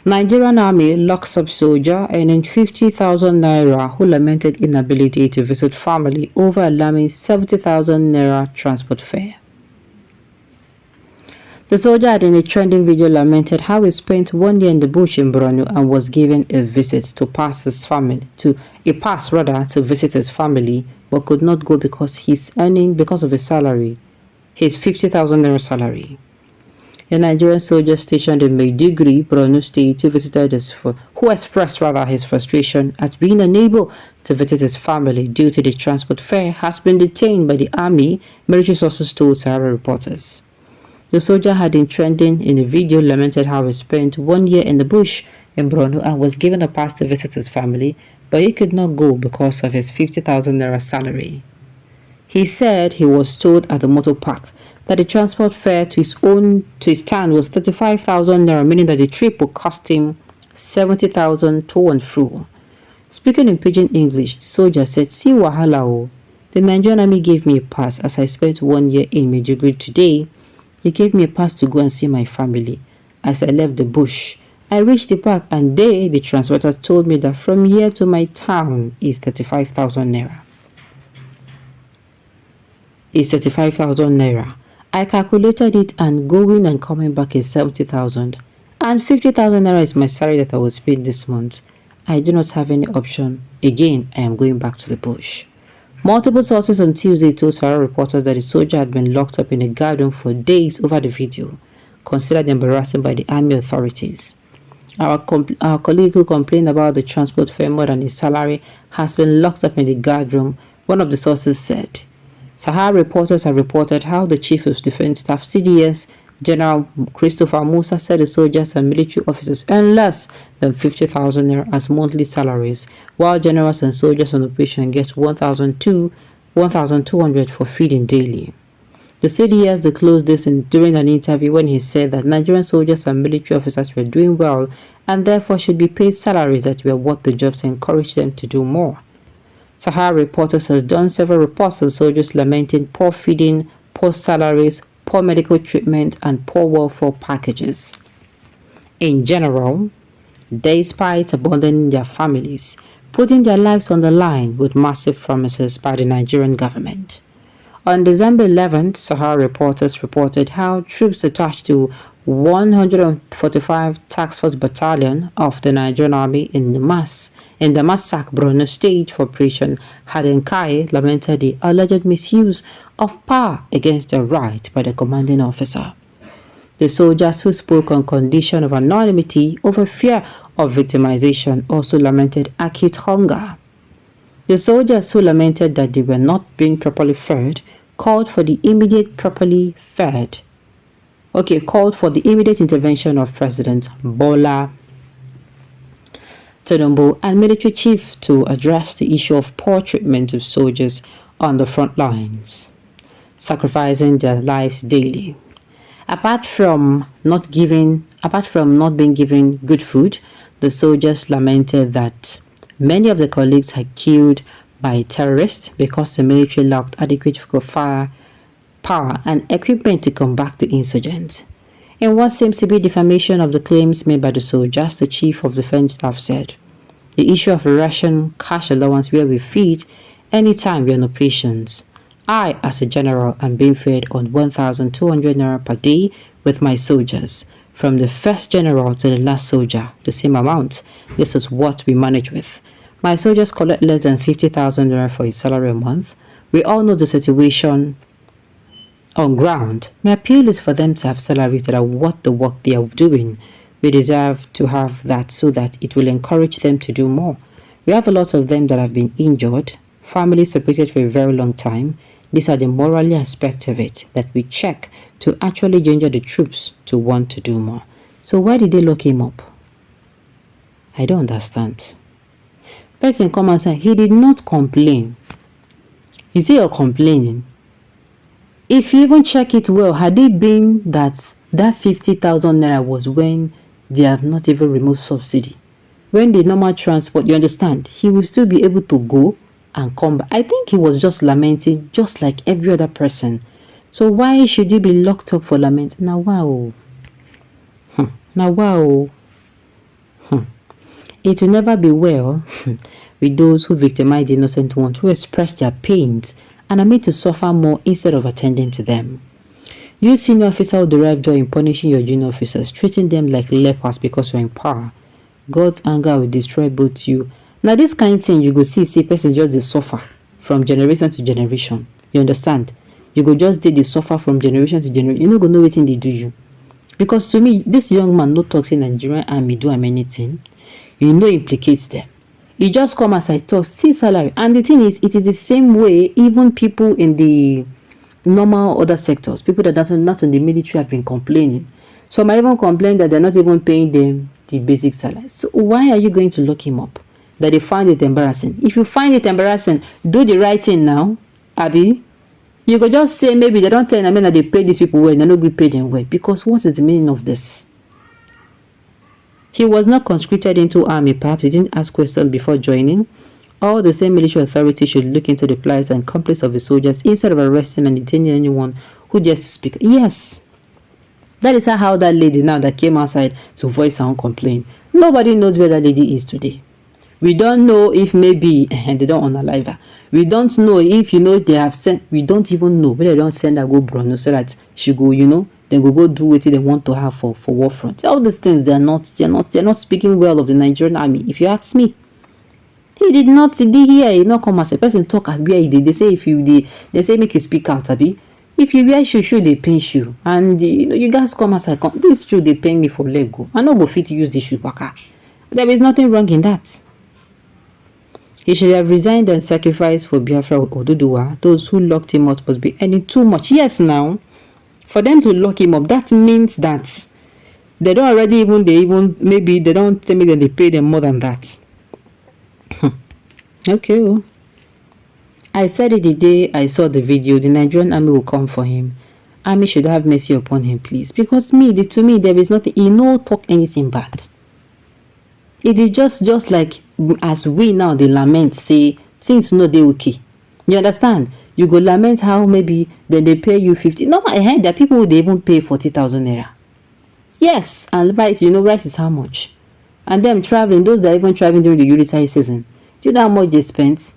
Nigerian Army locks up soldier earning 50,000 naira who lamented inability to visit family over alarming 70,000 naira transport fare. The soldier had in a trending video lamented how he spent 1 year in the bush in Borno and was given a visit to pass to visit his family, but could not go because he's earning because of his salary, his 50,000 naira salary. A Nigerian soldier stationed in Maiduguri, Borno State, who expressed his frustration at being unable to visit his family due to the transport fare, has been detained by the army, military sources told Sahara reporters. The soldier had been trending in a video lamented how he spent 1 year in the bush in Borno and was given a pass to visit his family, but he could not go because of his 50,000 naira salary. He said he was told at the motor park that the transport fare to his town was 35,000 naira, meaning that the trip would cost him 70,000 to and fro. Speaking in pidgin English, the soldier said, "See wahala o. The Nigerian army gave me a pass as I spent 1 year in Maiduguri today. They gave me a pass to go and see my family. As I left the bush, I reached the park and the transporters told me that from here to my town is 35,000 naira. I calculated it and going and coming back is 70,000. And 50,000 naira is my salary that I was paid this month. I do not have any option. Again, I am going back to the bush." Multiple sources on Tuesday told Sahara reporters that the soldier had been locked up in a garden for days over the video, considered embarrassing by the army authorities. Our colleague who complained about the transport fare more than his salary has been locked up in the guard room, one of the sources said. Sahara reporters have reported how the Chief of Defense Staff CDS, General Christopher Musa, said the soldiers and military officers earn less than 50,000 naira as monthly salaries, while generals and soldiers on operation get 1,200 for feeding daily. The CDS disclosed this during an interview when he said that Nigerian soldiers and military officers were doing well and therefore should be paid salaries that were worth the job to encourage them to do more. Sahara Reporters has done several reports on soldiers lamenting poor feeding, poor salaries, poor medical treatment, and poor welfare packages. In general, despite abandoning their families, putting their lives on the line with massive promises by the Nigerian government. On December 11th, Sahara Reporters reported how troops attached to 145 Task Force Battalion of the Nigerian Army in the Masak, Borno State for Operation Hadenkai lamented the alleged misuse of power against their right by the commanding officer. The soldiers who spoke on condition of anonymity over fear of victimization also lamented acute hunger. The soldiers who lamented that they were not being properly fed called for the immediate intervention of President Bola Tinubu and military chief to address the issue of poor treatment of soldiers on the front lines, sacrificing their lives daily. Apart from not being given good food, the soldiers lamented that many of the colleagues had killed by terrorists because the military lacked adequate firepower and equipment to combat the insurgents. In what seems to be defamation of the claims made by the soldiers, the Chief of Defense Staff said, "The issue of a ration cash allowance where we feed anytime we're on operations. I, as a general, am being fed on 1,200 naira per day with my soldiers. From the first general to the last soldier, the same amount. This is what we manage with. My soldiers collect less than 50,000 naira for his salary a month. We all know the situation on ground. My appeal is for them to have salaries that are worth the work they are doing. We deserve to have that so that it will encourage them to do more. We have a lot of them that have been injured, families separated for a very long time. These are the moral aspect of it that we check to actually ginger the troops to want to do more." So why did they lock him up? I don't understand. Person come and say he did not complain. Is he complaining? If you even check it well, had it been that 50,000 naira was when they have not even removed subsidy, when the normal transport, you understand, he will still be able to go and come back. I think he was just lamenting just like every other person. So why should he be locked up for lament? Now wow. It will never be well with those who victimize the innocent ones, who express their pains and are made to suffer more instead of attending to them. You senior officer will derive joy in punishing your junior officers, treating them like lepers because you're in power. God's anger will destroy both you. Now this kind of thing you go see person just dey suffer from generation to generation. You understand? You go just dey suffer from generation to generation. You no go know wetin dey do you. Because to me, this young man no talk say Nigerian army do am anything. You know implicates them. He just come as I talk, see salary. And the thing is, it is the same way even people in the normal other sectors, people that are not in the military have been complaining. Some might even complain that they're not even paying them the basic salary. So why are you going to lock him up? That they find it embarrassing. If you find it embarrassing, do the right thing now, Abby. You could just say maybe they don't tell them that they pay these people well, they don't pay them well. Because what is the meaning of this? He was not conscripted into army, perhaps he didn't ask questions before joining. All the same military authorities should look into the plights and complaints of the soldiers instead of arresting and detaining anyone who dares to speak. Yes, that is how that lady now that came outside to voice her own complaint. Nobody knows where that lady is today. We don't know if maybe they don't unalive her. We don't know if they have sent. We don't even know whether they don't send her go Bruno so that she go then go do what they want to have for war front. All these things they're not speaking well of the Nigerian army. If you ask me, he did not hear. He not come as a person talk at where he did. They say if you they say make you speak out, Abi. If you wear shoe they pinch you, and you guys come as I come. This shoe they pain me for leg go. I no go fit to use this shoe baka. There is nothing wrong in that. He should have resigned and sacrificed for Biafra or Oduduwa. Those who locked him up must be earning too much. Yes, now, for them to lock him up, that means that they don't already maybe they don't tell me that they pay them more than that. Okay. Well. I said it the day I saw the video. The Nigerian army will come for him. Army should have mercy upon him, please. Because to me, there is nothing. He no talk anything bad. It is just like as we now they lament, say things no they okay. You understand? You go lament how maybe then they pay you 50. No, I heard that people would even pay 40,000 naira. Yes, and rice, rice is how much? And them traveling, those that are even traveling during the Eurotide season, do you know how much they spent?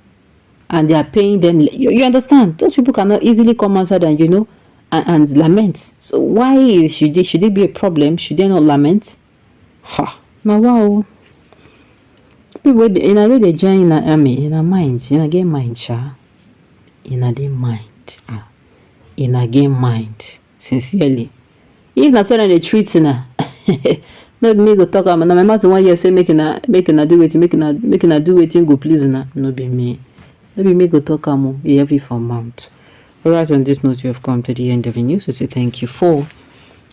And they are paying them. You understand? Those people cannot easily come outside and and lament. So why should it be a problem? Should they not lament? Ha! Now wow. People in a way they join in the army, in a mind, in a game mind, sha. In a game mind. In a game mind. Sincerely. If not so they treat na. Not me go talk am. Na my mouth 1 year say make na do wetin, make na do wetin go please na. No be me. Maybe me go talk am heavy for mouth. Alright, on this note, we have come to the end of the news. We say thank you for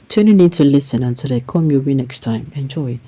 tuning in to listen. Until I come your way next time. Enjoy.